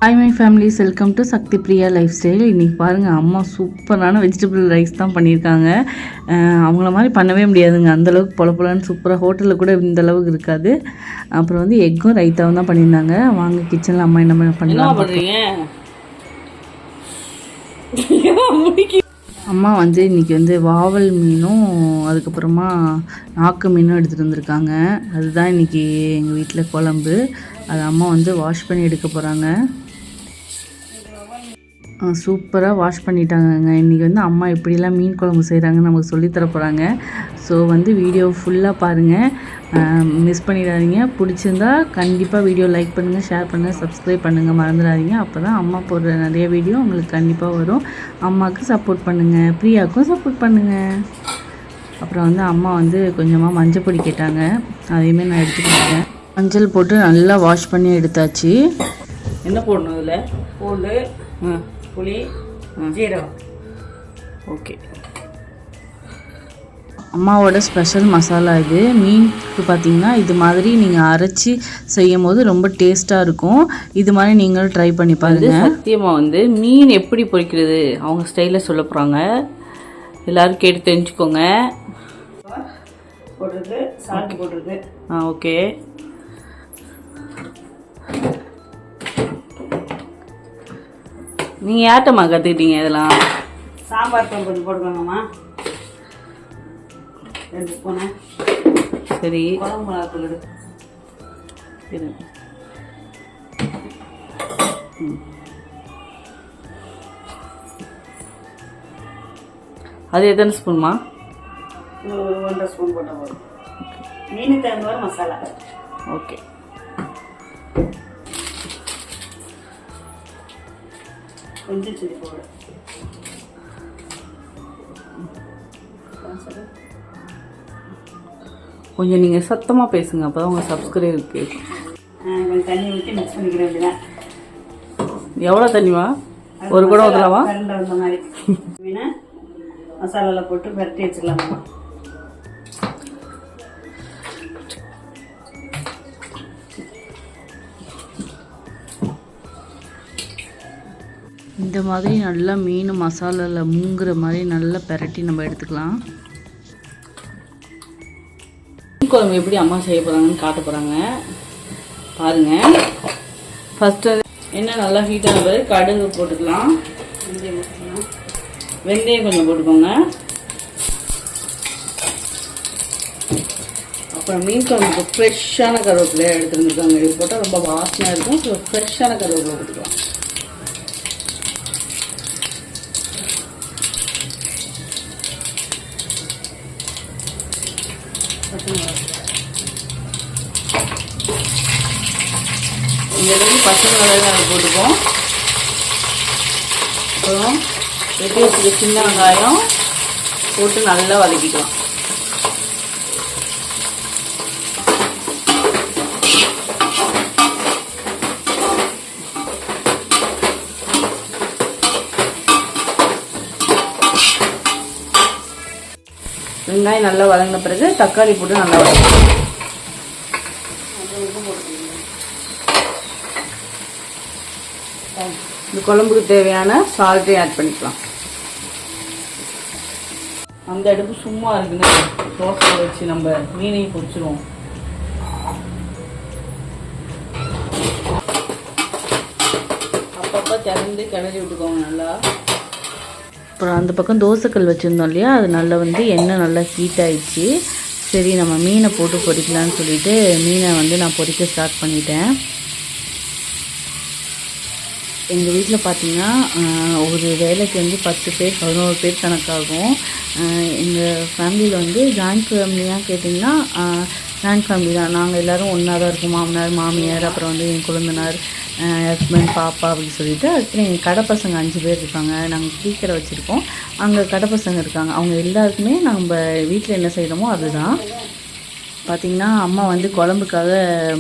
Hi my families, welcome to Shakti Priya lifestyle. இன்றைக்கி பாருங்கள், அம்மா சூப்பரான வெஜிடபிள் ரைஸ் தான் பண்ணியிருக்காங்க. அவங்கள மாதிரி பண்ணவே முடியாதுங்க, அந்தளவுக்கு பொலப்பொலன்னு சூப்பராக. ஹோட்டலில் கூட இந்த அளவுக்கு இருக்காது. அப்புறம் வந்து எக்கும் ரைத்தாவும் தான் பண்ணியிருந்தாங்க. வாங்க கிச்சனில் அம்மா என்ன பண்ணலாம் பண்ணுறீங்க. அம்மா வந்து இன்றைக்கி வந்து வாவல் மீனும் அதுக்கப்புறமா நாக்கு மீனும் எடுத்துகிட்டு வந்திருக்காங்க. அதுதான் இன்றைக்கி எங்கள் வீட்டில் குழம்பு. அது அம்மா வந்து வாஷ் பண்ணி எடுக்க போகிறாங்க. சூப்பராக வாஷ் பண்ணிட்டாங்கங்க. இன்றைக்கி வந்து அம்மா எப்படிலாம் மீன் குழம்பு செய்கிறாங்கன்னு நமக்கு சொல்லித்தர போகிறாங்க. ஸோ வந்து வீடியோ ஃபுல்லாக பாருங்கள், மிஸ் பண்ணிடாதீங்க. பிடிச்சிருந்தா கண்டிப்பாக வீடியோ லைக் பண்ணுங்கள், ஷேர் பண்ணுங்கள், சப்ஸ்கிரைப் பண்ணுங்கள், மறந்துடாதீங்க. அப்போ தான் அம்மா போடுற நிறைய வீடியோ உங்களுக்கு கண்டிப்பாக வரும். அம்மாவுக்கு சப்போர்ட் பண்ணுங்கள், பிரியாவுக்கும் சப்போர்ட் பண்ணுங்கள். அப்புறம் வந்து அம்மா வந்து கொஞ்சமாக மஞ்சள் பொடி கேட்டாங்க, அதையுமே நான் எடுத்துக்கிட்டேன். மஞ்சள் போட்டு நல்லா வாஷ் பண்ணி எடுத்தாச்சு. என்ன போடணும் இதில்? பூண்டு, புளி, ஜீரகம். ஓகே, அம்மாவோட ஸ்பெஷல் மசாலா இது. மீனுக்கு பார்த்தீங்கன்னா இது மாதிரி நீங்கள் அரைச்சி செய்யும் போது ரொம்ப டேஸ்ட்டாக இருக்கும். இது மாதிரி நீங்களும் ட்ரை பண்ணி பாருங்கள். சத்தியமாக வந்து மீன் எப்படி பொரிக்கிறது அவங்க ஸ்டைலில் சொல்ல போகிறாங்க. எல்லோரும் கேட்டு தெரிஞ்சுக்கோங்க. போடுறது சால்ட் போடுறது. ஓகே. நீங்கள் யார்ட்டம்மா கற்றுக்கிட்டீங்க இதெல்லாம்? சாம்பார் தூள் கொஞ்சம் போட்டுக்கோங்கம்மா, 2 ஸ்பூனு. சரி, குழம்பு மிளகாத்தூள் எடு. அது எத்தனை ஸ்பூன்மா? 1.5 ஸ்பூன் போட்டால் போதும். மீனுக்கு தகுந்த மாதிரி மசாலா. ஓகே. கொஞ்சம் சில்லி போடு. கொஞ்சம் நீங்கள் சத்தமாக பேசுங்க, அப்போ தான் உங்கள் சப்ஸ்கிரைபர் கேட்கும். கொஞ்சம் தண்ணி ஊற்றி மிக்ஸ் பண்ணிக்கிற வேண்டியதான். எவ்வளோ தண்ணிவா? ஒரு குடம் ஊற்றலாமா? கரண்ட் வந்த மாதிரி மீனை மசாலாவில் போட்டு பரட்டி வச்சுக்கலாமா. இந்த மாதிரி நல்லா மீன் மசாலாவில் மூங்குற மாதிரி நல்லா பெரட்டி நம்ம எடுத்துக்கலாம். மீன் குழம்பு எப்படி அம்மா செய்ய போகிறாங்கன்னு காட்ட போகிறாங்க பாருங்கள். ஃபஸ்ட்டு எண்ணெய் நல்லா ஹீட் ஆன பிறகு கடுகு போட்டுக்கலாம். வெந்தயம் கொஞ்சம் போட்டுக்கோங்க. அப்புறம் மீன் குழம்புக்கு ஃப்ரெஷ்ஷான கருவேப்பிலையை எடுத்துருந்துருக்காங்க. இது போட்டால் ரொம்ப வாசனையாக இருக்கும். ஸோ ஃப்ரெஷ்ஷான கருவேப்பிலை போட்டுக்கலாம். இங்கே பச்சை மிளகாய் போட்டுப்போம். அப்புறம் வெட்டி வச்சுக்க சின்ன வெங்காயம் போட்டு நல்லா வதக்கிக்கலாம். வெங்காயம் நல்லா வதங்கின பிறகு தக்காளி போட்டு நல்லா வதக்கணும். இந்த குழம்புக்கு தேவையான சால்ட்டையும் ஆட் பண்ணிக்கலாம். அந்த அடுப்பு சும்மா இருக்குன்னு தோசை வச்சு நம்ம மீனையும் பொரிச்சிடுவோம். அப்பப்போ திறந்து கிளறி விட்டுக்கோங்க நல்லா. அப்புறம் அந்த பக்கம் தோசைக்கல் வச்சுருந்தோம் இல்லையா, அது நல்லா வந்து எண்ணெய் நல்லா ஹீட் ஆகிடுச்சு. சரி, நம்ம மீனை போட்டு பொரிக்கலான்னு சொல்லிட்டு மீனை வந்து நான் பொரிக்க ஸ்டார்ட் பண்ணிட்டேன். எங்கள் வீட்டில் பார்த்திங்கன்னா ஒரு வேலைக்கு வந்து 10 பேர் 11 பேர் கணக்காகும். எங்கள் ஃபேமிலியில் வந்து ஜாயின்ட் ஃபேமிலியாக கேட்டிங்கன்னா ஜாயின்ட் ஃபேமிலி தான். நாங்கள் எல்லோரும் ஒன்றா தான் இருக்கோம். மாமனார், மாமியார், அப்புறம் வந்து என் குழந்தனார், ஹஸ்பண்ட், பாப்பா அப்படின்னு சொல்லிட்டு. அதுக்கு எங்கள் கடை பசங்க 5 பேர் இருக்காங்க. நாங்கள் டீக்கடை வச்சுருக்கோம், அங்கே கடை பசங்க இருக்காங்க. அவங்க எல்லாருக்குமே நம்ம வீட்டில் என்ன செய்கிறோமோ அதுதான். பார்த்திங்கன்னா அம்மா வந்து குழம்புக்காக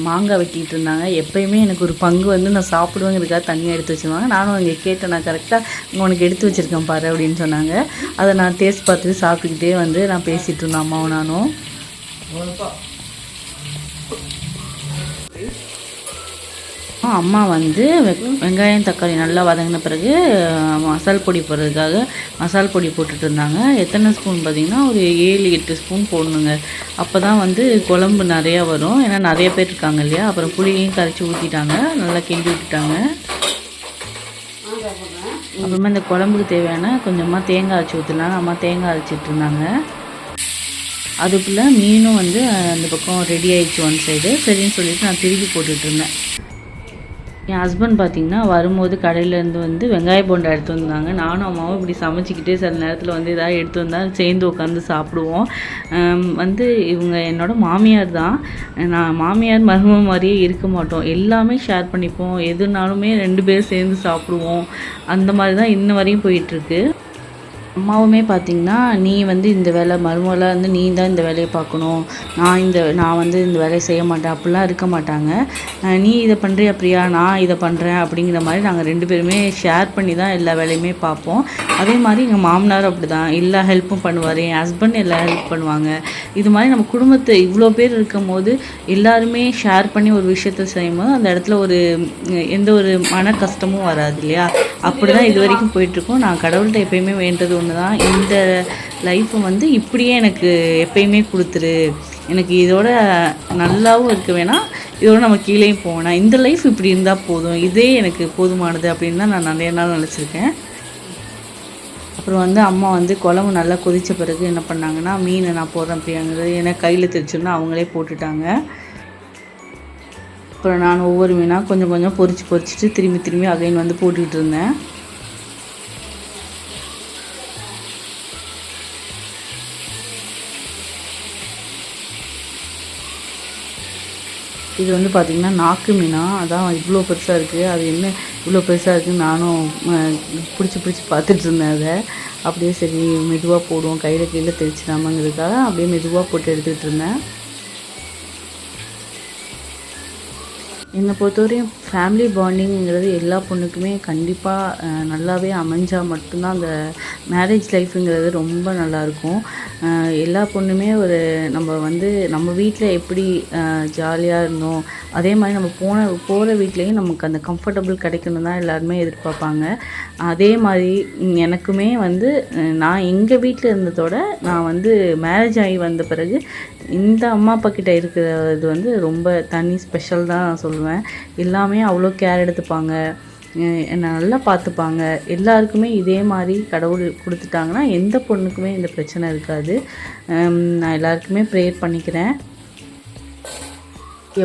மாங்காய் வெட்டிகிட்டு இருந்தாங்க. எப்போயுமே எனக்கு ஒரு பங்கு வந்து நான் சாப்பிடுவேங்கிறதுக்காக தனியாக எடுத்து வச்சுருவாங்க. நானும் அங்கே கேட்டேன், நான் கரெக்டாக உனக்கு எடுத்து வச்சுருக்கேன் பாரு அப்படின்னு சொன்னாங்க. அதை நான் டேஸ்ட் பார்த்துட்டு சாப்பிட்டுக்கிட்டே வந்து நான் பேசிகிட்டு இருந்தேன் அம்மாவும் நானும். அம்மா வந்து வெங்காயம் தக்காளி நல்லா வதங்கின பிறகு மசால் பொடி போடுறதுக்காக மசால் பொடி போட்டுட்டு இருந்தாங்க. எத்தனை ஸ்பூன் பார்த்திங்கன்னா ஒரு 7-8 ஸ்பூன் போடணுங்க. அப்போ தான் வந்து குழம்பு நிறையா வரும். ஏன்னா நிறைய பேர் இருக்காங்க இல்லையா. அப்புறம் புளியையும் கரைச்சி ஊற்றிட்டாங்க, நல்லா கிண்டி விட்டுட்டாங்க. அப்புறமா இந்த குழம்புக்கு தேவையான கொஞ்சமாக தேங்காய் அரைச்சி ஊற்றலாம். அம்மா தேங்காய் அரைச்சிட்டு இருந்தாங்க. அதுக்குள்ளே மீனும் வந்து அந்த பக்கம் ரெடி ஆகிடுச்சு ஒன் சைடு. சரின்னு சொல்லிவிட்டு நான் திருப்பி போட்டுட்ருந்தேன். என் ஹஸ்பண்ட் பார்த்திங்கன்னா வரும்போது கடையிலேருந்து வந்து வெங்காய போண்டா எடுத்து வந்தாங்க. நானும் அம்மாவும் இப்படி சமைச்சிக்கிட்டே சில நேரத்தில் வந்து எதாவது எடுத்து வந்தால் சேர்ந்து உட்காந்து சாப்பிடுவோம். வந்து இவங்க என்னோடய மாமியார் தான். நான் மாமியார் மருமக மாதிரியே இருக்க மாட்டோம். எல்லாமே ஷேர் பண்ணிப்போம். எதுனாலுமே 2 பேர் சேர்ந்து சாப்பிடுவோம். அந்த மாதிரி தான் இன்ன வரையும் போயிட்டுருக்கு. அம்மாவுமே பார்த்திங்கன்னா, நீ வந்து இந்த வேலை மருமகளாக வந்து நீ தான் இந்த வேலையை பார்க்கணும், நான் வந்து இந்த வேலையை செய்ய மாட்டேன் அப்படிலாம் இருக்க மாட்டாங்க. நீ இதை பண்ணுறியா பிரியா, நான் இதை பண்ணுறேன் அப்படிங்கிற மாதிரி நாங்கள் 2 பேருமே ஷேர் பண்ணி தான் எல்லா வேலையுமே பார்ப்போம். அதே மாதிரி எங்கள் மாமனார் அப்படி தான் எல்லா ஹெல்ப்பும் பண்ணுவார். என் ஹஸ்பண்ட் எல்லா ஹெல்ப் பண்ணுவாங்க. இது மாதிரி நம்ம குடும்பத்தை இவ்வளோ பேர் இருக்கும் போது எல்லாருமே ஷேர் பண்ணி ஒரு விஷயத்த செய்யும்போது அந்த இடத்துல எந்த ஒரு மன கஷ்டமும் வராது இல்லையா. அப்படி தான் இது வரைக்கும் போயிட்டுருக்கோம். நான் கடவுள்கிட்ட எப்பயுமே வேண்டது ஒன்று தான், இந்த லைஃப்பை வந்து இப்படியே எனக்கு எப்பயுமே கொடுத்துரு, எனக்கு இதோட நல்லாவும் இருக்க வேணாம், இதோட நம்ம கீழேயும் போவேணாம், இந்த லைஃப் இப்படி இருந்தால் போதும், இதே எனக்கு போதுமானது அப்படின்னு தான் நான் நிறைய நாள் நினச்சிருக்கேன். அப்புறம் வந்து அம்மா வந்து குழம்பு நல்லா கொதித்த பிறகு என்ன பண்ணாங்கன்னா, மீனை நான் போடுறேன் பிரியாங்கிறது ஏன்னா கையில் தெரிச்சோன்னா அவங்களே போட்டுட்டாங்க. அப்புறம் நான் ஒவ்வொரு மீனாக கொஞ்சம் கொஞ்சம் பொரிச்சிட்டு திரும்பி அகைன் வந்து போட்டுக்கிட்டு இருந்தேன். இது வந்து பார்த்திங்கன்னா நாக்கு மீனா, அதான் இவ்வளோ பெருசாக இருக்குது. அது என்ன இவ்வளோ பெருசாக இருக்குதுன்னு நானும் பிடிச்சி பார்த்துட்டு இருந்தேன். அதை அப்படியே சரி மெதுவாக போடுவோம், கையில் கீழே தெரிச்சிடாமங்கிறதுக்காக அப்படியே மெதுவாக போட்டு எடுத்துக்கிட்டு இருந்தேன். என்னை பொறுத்தவரையும் ஃபேமிலி பாண்டிங்கிறது எல்லா பொண்ணுக்குமே கண்டிப்பாக நல்லாவே அமைஞ்சால் மட்டும்தான் அந்த மேரேஜ் லைஃபுங்கிறது ரொம்ப நல்லாயிருக்கும். எல்லா பொண்ணுமே நம்ம வீட்டில் எப்படி ஜாலியாக இருந்தோம், அதே மாதிரி நம்ம போகிற வீட்லேயும் நமக்கு அந்த கம்ஃபர்டபுள் கிடைக்கணும் தான் எல்லாருமே எதிர்பார்ப்பாங்க. அதே மாதிரி எனக்குமே வந்து நான் எங்கள் வீட்டில் இருந்ததோட நான் வந்து மேரேஜ் ஆகி வந்த பிறகு இந்த அம்மா அப்பா கிட்ட இருக்கிறது வந்து ரொம்ப தனி ஸ்பெஷல் தான் நான் சொல்லுவேன். எல்லாமே அவ்வளோ கேர் எடுத்துப்பாங்க, என்னை நல்லா பார்த்துப்பாங்க. எல்லாருக்குமே இதே மாதிரி கடவுள் கொடுத்துட்டாங்கன்னா எந்த பொண்ணுக்குமே இந்த பிரச்சனை இருக்காது. நான் எல்லாருக்குமே ப்ரேயர் பண்ணிக்கிறேன்.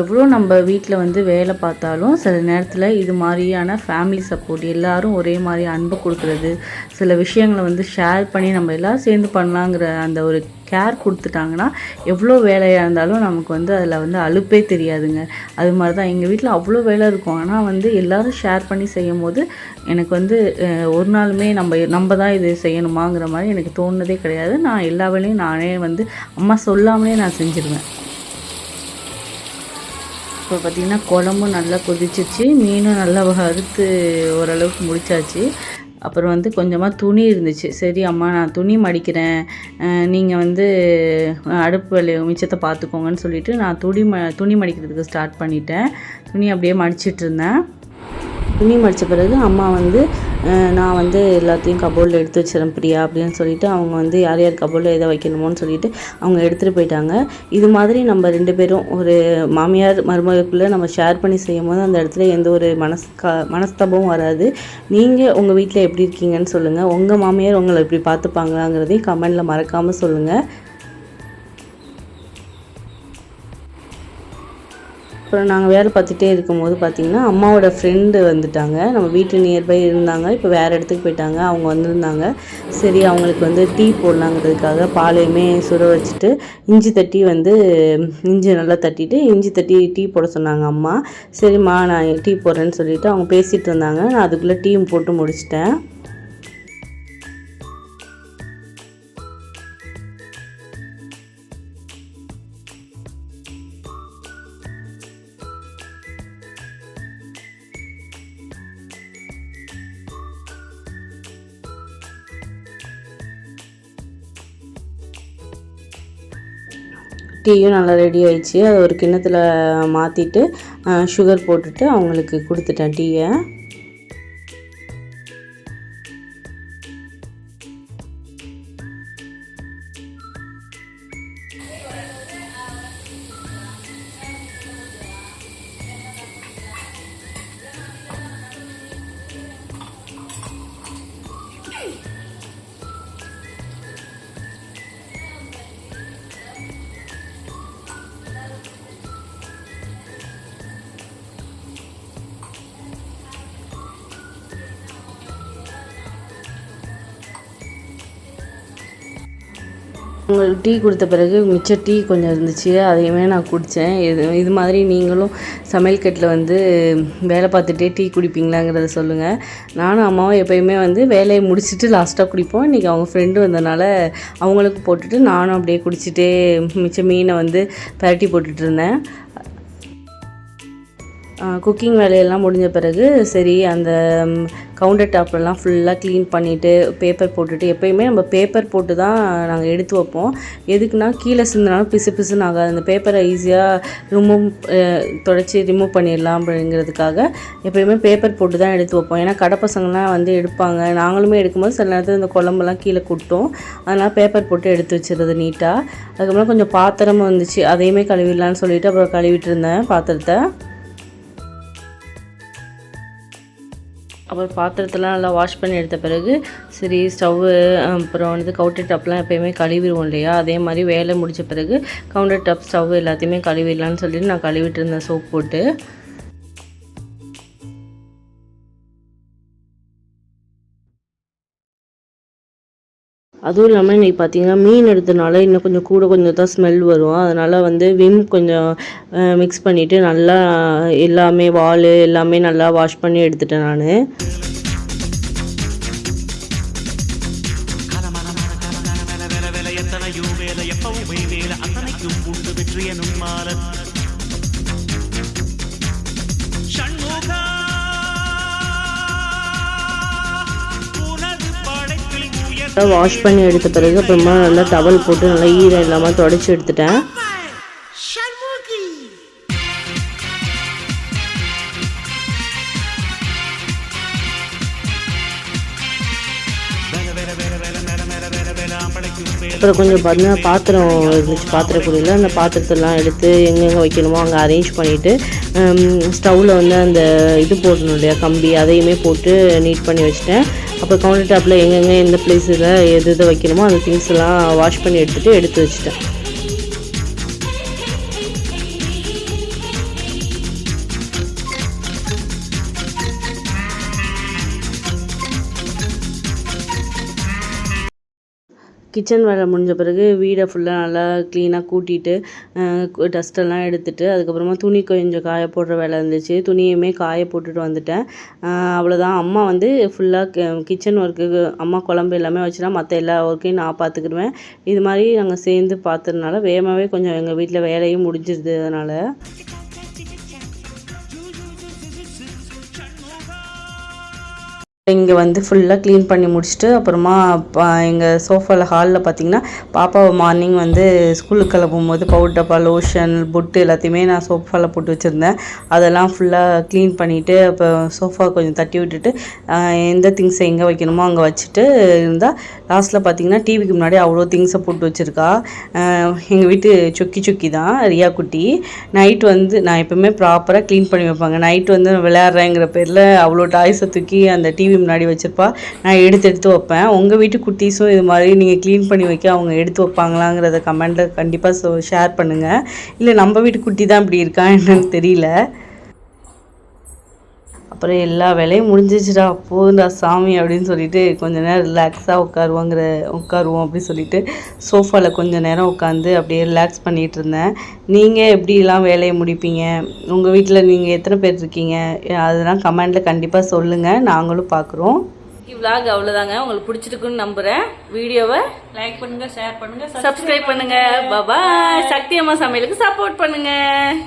எவ்வளோ நம்ம வீட்டில் வந்து வேலை பார்த்தாலும் சில நேரத்தில் இது மாதிரியான ஃபேமிலி சப்போர்ட், எல்லோரும் ஒரே மாதிரி அன்பு கொடுக்குறது, சில விஷயங்களை வந்து ஷேர் பண்ணி நம்ம எல்லோரும் சேர்ந்து பண்ணலாங்கிற அந்த ஒரு கேர் கொடுத்துட்டாங்கன்னா எவ்வளோ வேலையாக இருந்தாலும் நமக்கு வந்து அதில் வந்து அலுப்பே தெரியாதுங்க. அது மாதிரி தான் எங்கள் வீட்டில் அவ்வளோ வேலை இருக்கும். ஆனால் வந்து எல்லோரும் ஷேர் பண்ணி செய்யும் போது எனக்கு வந்து ஒரு நாளுமே நம்ம தான் இது செய்யணுமாங்கிற மாதிரி எனக்கு தோணுனதே கிடையாது. நான் எல்லா வேலையும் நானே வந்து அம்மா சொல்லாமலே நான் செஞ்சுருவேன். இப்போ பார்த்திங்கன்னா குழம்பும் நல்லா கொதிச்சிச்சு, மீனும் நல்லா வறுத்து ஓரளவுக்கு முடிச்சாச்சு. அப்புறம் வந்து கொஞ்சமாக துணி இருந்துச்சு. சரி அம்மா நான் துணி மடிக்கிறேன், நீங்கள் வந்து அடுப்பு வேலையை மிச்சத்தை பார்த்துக்கோங்கன்னு சொல்லிவிட்டு நான் துணி மடிக்கிறதுக்கு ஸ்டார்ட் பண்ணிட்டேன். துணி அப்படியே மடிச்சிட்டு இருந்தேன். துணி மடித்த பிறகு அம்மா வந்து நான் வந்து எல்லாத்தையும் கபோர்டில் எடுத்து வச்சிடறேன் பிரியா அப்படின்னு சொல்லிவிட்டு அவங்க வந்து யார் யார் கபோர்டில் எதை வைக்கணுமோன்னு சொல்லிவிட்டு அவங்க எடுத்துகிட்டு போயிட்டாங்க. இது மாதிரி நம்ம 2 பேரும் ஒரு மாமியார் மருமகளுக்குள்ளே நம்ம ஷேர் பண்ணி செய்யும் போது அந்த இடத்துல எந்த ஒரு மனஸ்தாபமும் வராது. நீங்கள் உங்கள் வீட்டில் எப்படி இருக்கீங்கன்னு சொல்லுங்கள். உங்கள் மாமியார் உங்களை எப்படி பார்த்துப்பாங்களாங்கிறதையும் கமெண்டில் மறக்காமல் சொல்லுங்கள். அப்புறம் நாங்கள் வேலை பார்த்துட்டே இருக்கும்போது பார்த்திங்கன்னா அம்மாவோட ஃப்ரெண்டு வந்துட்டாங்க. நம்ம வீட்டு நியர்பை இருந்தாங்க, இப்போ வேறு இடத்துக்கு போயிட்டாங்க. அவங்க வந்திருந்தாங்க. சரி அவங்களுக்கு வந்து டீ போடலாங்கிறதுக்காக பாலையுமே சுட வச்சுட்டு இஞ்சி நல்லா தட்டிட்டு இஞ்சி தட்டி டீ போட சொன்னாங்க அம்மா. சரிம்மா நான் டீ போடுறேன்னு சொல்லிவிட்டு அவங்க பேசிகிட்டு இருந்தாங்க. நான் அதுக்குள்ளே டீயும் போட்டு முடிச்சிட்டேன். டீயும் நல்லா ரெடி ஆயிடுச்சு. அது ஒரு கிண்ணத்தில் மாற்றிட்டு சுகர் போட்டுட்டு அவங்களுக்கு கொடுத்துட்டேன் டீயை. உங்களுக்கு டீ கொடுத்த பிறகு மிச்ச டீ கொஞ்சம் இருந்துச்சு, அதையுமே நான் குடித்தேன். இது மாதிரி நீங்களும் சமையல் கட்டில் வந்து வேலை பார்த்துட்டே டீ குடிப்பீங்களாங்கிறத சொல்லுங்கள். நானும் அம்மாவும் எப்போயுமே வந்து வேலையை முடிச்சுட்டு லாஸ்ட்டாக குடிப்போம். இன்றைக்கி அவங்க ஃப்ரெண்டு வந்தனால அவங்களுக்கு போட்டுட்டு நானும் அப்படியே குடிச்சிட்டே மிச்ச மீனை வந்து பரட்டி போட்டுட்டு இருந்தேன். குக்கிங் வேலையெல்லாம் முடிஞ்ச பிறகு சரி அந்த கவுண்டர் டாப்லாம் ஃபுல்லாக க்ளீன் பண்ணிவிட்டு பேப்பர் போட்டுட்டு, எப்போயுமே நம்ம பேப்பர் போட்டு தான் நாங்கள் எடுத்து வைப்போம். எதுக்குன்னா கீழே சிந்தினாலும் பிசு பிசுன்னு ஆகாது. அந்த பேப்பரை ஈஸியாக தொடச்சி ரிமூவ் பண்ணிடலாம் அப்படிங்கிறதுக்காக எப்போயுமே பேப்பர் போட்டு தான் எடுத்து வைப்போம். ஏன்னா கடை பசங்கள்லாம் வந்து எடுப்பாங்க, நாங்களுமே எடுக்கும்போது சில நேரத்தில் இந்த குழம்பெல்லாம் கீழே கொட்டும். அதனால் பேப்பர் போட்டு எடுத்து வச்சுருது நீட்டாக. அதுக்கப்புறம் கொஞ்சம் பாத்திரமும் வந்துச்சு, அதையுமே கழுவிடலான்னு சொல்லிவிட்டு அப்புறம் கழுவிட்டு இருந்தேன் பாத்திரத்தை. அப்புறம் பாத்திரத்தெல்லாம் நல்லா வாஷ் பண்ணி எடுத்த பிறகு சரி ஸ்டவ்வு அப்புறம் வந்து கவுண்டர் டாப்லாம் எப்போயுமே கழுவிடுவோம் இல்லையா, அதே மாதிரி வேலை முடித்த பிறகு கவுண்டர் டாப் ஸ்டவ் எல்லாத்தையுமே கழுவிடலான்னு சொல்லிட்டு நான் கழுவிட்டு இருந்தேன் சோப் போட்டு. அதுவும் இல்லாமல் இன்றைக்கி பார்த்திங்கன்னா மீன் எடுத்தனால இன்னும் கொஞ்சம் தான் ஸ்மெல் வரும். அதனால் வந்து விம் கொஞ்சம் மிக்ஸ் பண்ணிவிட்டு நல்லா எல்லாமே வால் எல்லாமே நல்லா வாஷ் பண்ணி எடுத்துட்டேன் நான். வாஷ் பண்ணி எடுத்த பிறகு அப்புறமா நல்லா டவல் போட்டு நல்லா ஈரம் இல்லாமல் தொடச்சி எடுத்துட்டேன். அப்புறம் கொஞ்சம் பார்த்தீங்கன்னா பாத்திரம் இருந்துச்சு, பாத்திரக்குடியில் அந்த பாத்திரத்தெல்லாம் எடுத்து எங்கெங்கே வைக்கணுமோ அங்கே அரேஞ்ச் பண்ணிவிட்டு ஸ்டவ்வில் வந்து அந்த இது போடணும் இல்லையா கம்பி, அதையுமே போட்டு நீட் பண்ணி வச்சுட்டேன். அப்புறம் கவுண்டர் டாப்பில் எங்கெங்கே எந்த பிளேஸில் எது வைக்கணுமோ அந்த திங்ஸ் எல்லாம் வாஷ் பண்ணி எடுத்து வச்சுட்டேன். கிச்சன் வேலை முடிஞ்ச பிறகு வீடை ஃபுல்லாக நல்லா க்ளீனாக கூட்டிட்டு டஸ்ட்டெல்லாம் எடுத்துகிட்டு அதுக்கப்புறமா துணி கொஞ்சம் காய போடுற வேலை இருந்துச்சு, துணியுமே காய போட்டுட்டு வந்துட்டேன். அவ்வளோதான். அம்மா வந்து ஃபுல்லாக கிச்சன் ஒர்க்கு அம்மா குழம்பு எல்லாமே வச்சுனா மற்ற எல்லா ஒர்க்கையும் நான் பார்த்துக்கிடுவேன். இது மாதிரி நாங்கள் சேர்ந்து பார்த்ததுனால வேகமாகவே கொஞ்சம் எங்கள் வீட்டில் வேலையும் முடிஞ்சிருது. அதனால் இங்கே வந்து ஃபுல்லாக க்ளீன் பண்ணி முடிச்சுட்டு அப்புறமா எங்கள் சோஃபாவில் ஹாலில் பார்த்திங்கன்னா பாப்பாவை மார்னிங் வந்து ஸ்கூலுக்கு கிளப்பும்போது பவுடர் டப்பா லோஷன் பொட்டு எல்லாத்தையுமே நான் சோஃபாவில் போட்டு வச்சுருந்தேன். அதெல்லாம் ஃபுல்லாக க்ளீன் பண்ணிவிட்டு அப்போ சோஃபா கொஞ்சம் தட்டி விட்டுட்டு எந்த திங்ஸை எங்கே வைக்கணுமோ அங்கே வச்சுட்டு இருந்தால் லாஸ்ட்டில் பார்த்திங்கன்னா டிவிக்கு முன்னாடி அவ்வளோ திங்ஸை போட்டு வச்சுருக்கா. எங்கள் வீட்டு சுக்கி தான் ரியா குட்டி. நைட் வந்து நான் எப்போவுமே ப்ராப்பராக க்ளீன் பண்ணி வைப்பாங்க. நைட் வந்து விளையாடுறேங்கிற பேரில் அவ்வளோ டாய்ஸை தூக்கி அந்த டிவி முன்னாடி வச்சிருப்பா. நான் எடுத்து வைப்பேன். உங்கள் வீட்டு குட்டீஸும் இது மாதிரி நீங்கள் க்ளீன் பண்ணி வைக்க அவங்க எடுத்து வைப்பாங்களாங்கிறத கமெண்ட்டில் கண்டிப்பாக ஷேர் பண்ணுங்கள். இல்லை நம்ம வீட்டு குட்டி தான் இப்படி இருக்கா என்னன்னு தெரியல. அப்புறம் எல்லா வேலையும் முடிஞ்சிச்சுடா போதுண்டா சாமி அப்படின்னு சொல்லிட்டு கொஞ்சம் நேரம் ரிலாக்ஸாக உட்காருவோம் அப்படின்னு சொல்லிட்டு சோஃபாவில் கொஞ்சம் நேரம் உட்காந்து அப்படியே ரிலாக்ஸ் பண்ணிகிட்டு இருந்தேன். நீங்கள் எப்படிலாம் வேலையை முடிப்பீங்க, உங்கள் வீட்டில் நீங்கள் எத்தனை பேர் இருக்கீங்க, அதெல்லாம் கமெண்டில் கண்டிப்பாக சொல்லுங்கள், நாங்களும் பார்க்குறோம். விலாக் அவ்வளோதாங்க. உங்களுக்கு பிடிச்சிருக்குன்னு நம்புகிறேன். வீடியோவை லைக் பண்ணுங்கள், ஷேர் பண்ணுங்கள், சப்ஸ்கிரைப் பண்ணுங்கள். பாய். சக்தி அம்மா சமையலுக்கு சப்போர்ட் பண்ணுங்கள்.